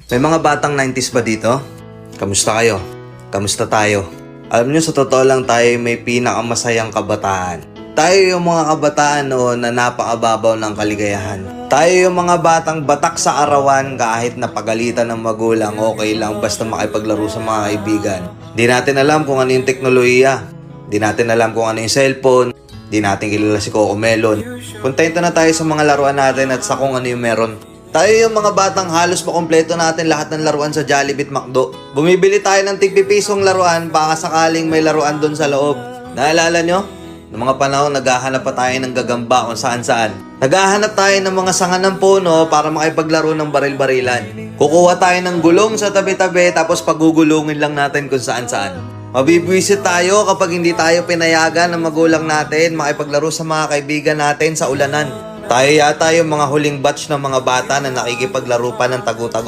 May mga batang 90s ba dito? Kamusta kayo? Kamusta tayo? Alam nyo, sa totoo lang tayo may pinakamasayang kabataan. Tayo yung mga kabataan noon na napakababaw ng kaligayahan. Tayo yung mga batang batak sa arawan kahit napagalitan ng magulang, okay lang basta makipaglaro sa mga kaibigan. Di natin alam kung ano yung teknolohiya. Di natin alam kung ano yung cellphone. Di natin kilala si Coco Melon. Kontento na tayo sa mga laruan natin at sa kung ano yung meron. Tayo yung mga batang halos makompleto natin lahat ng laruan sa Jollibee at McDo. Bumibili tayo ng tig-pipisong laruan baka sakaling may laruan doon sa loob. Naalala nyo? Noong mga panahon, naghahanap pa tayo ng gagamba kung saan-saan. Naghahanap tayo ng mga sanga ng puno para makipaglaro ng baril-barilan. Kukuha tayo ng gulong sa tabi-tabi tapos pagugulungin lang natin kung saan-saan. Mabibwisit tayo kapag hindi tayo pinayagan ng magulang natin makipaglaro sa mga kaibigan natin sa ulanan. Tayo yata yung mga huling batch ng mga bata na nakikipaglaro pa ng tagu-tagu.